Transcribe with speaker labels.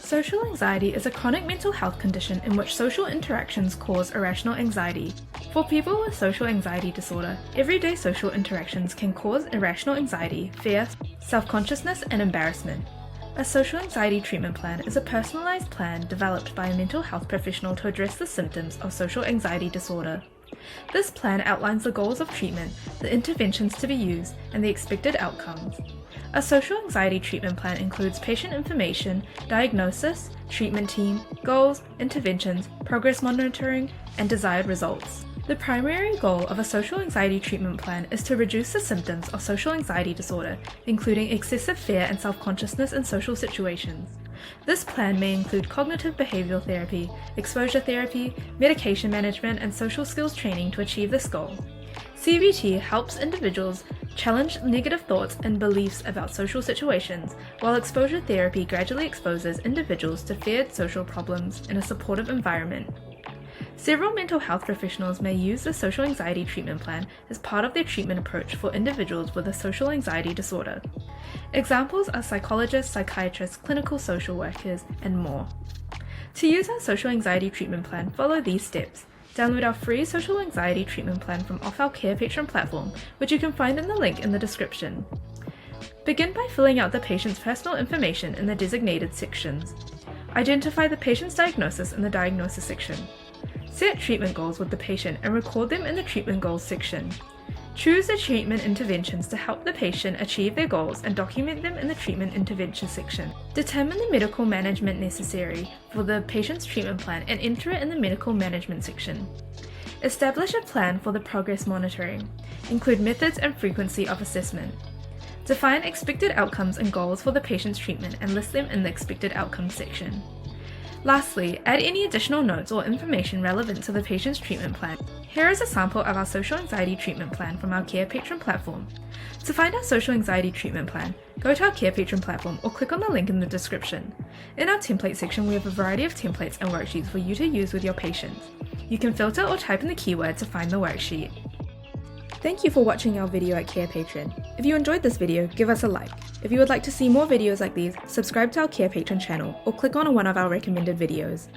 Speaker 1: Social anxiety is a chronic mental health condition in which social interactions cause irrational anxiety. For people with social anxiety disorder, everyday social interactions can cause irrational anxiety, fear, self-consciousness, and embarrassment. A social anxiety treatment plan is a personalized plan developed by a mental health professional to address the symptoms of social anxiety disorder. This plan outlines the goals of treatment, the interventions to be used, and the expected outcomes. A social anxiety treatment plan includes patient information, diagnosis, treatment team, goals, interventions, progress monitoring, and desired results. The primary goal of a social anxiety treatment plan is to reduce the symptoms of social anxiety disorder, including excessive fear and self-consciousness in social situations. This plan may include cognitive behavioral therapy, exposure therapy, medication management, and social skills training to achieve this goal. CBT helps individuals challenge negative thoughts and beliefs about social situations, while exposure therapy gradually exposes individuals to feared social problems in a supportive environment. Several mental health professionals may use the social anxiety treatment plan as part of their treatment approach for individuals with a social anxiety disorder. Examples are psychologists, psychiatrists, clinical social workers, and more. To use our social anxiety treatment plan, follow these steps. Download our free social anxiety treatment plan from off our CarePatron platform, which you can find in the link in the description. Begin by filling out the patient's personal information in the designated sections. Identify the patient's diagnosis in the diagnosis section. Set treatment goals with the patient and record them in the treatment goals section. Choose the treatment interventions to help the patient achieve their goals and document them in the treatment intervention section. Determine the medical management necessary for the patient's treatment plan and enter it in the medical management section. Establish a plan for the progress monitoring. Include methods and frequency of assessment. Define expected outcomes and goals for the patient's treatment and list them in the expected outcomes section. Lastly, add any additional notes or information relevant to the patient's treatment plan. Here is a sample of our social anxiety treatment plan from our CarePatron platform. To find our social anxiety treatment plan, go to our CarePatron platform or click on the link in the description. In our template section, we have a variety of templates and worksheets for you to use with your patients. You can filter or type in the keyword to find the worksheet. Thank you for watching our video at CarePatron. If you enjoyed this video, give us a like. If you would like to see more videos like these, subscribe to our CarePatron channel or click on one of our recommended videos.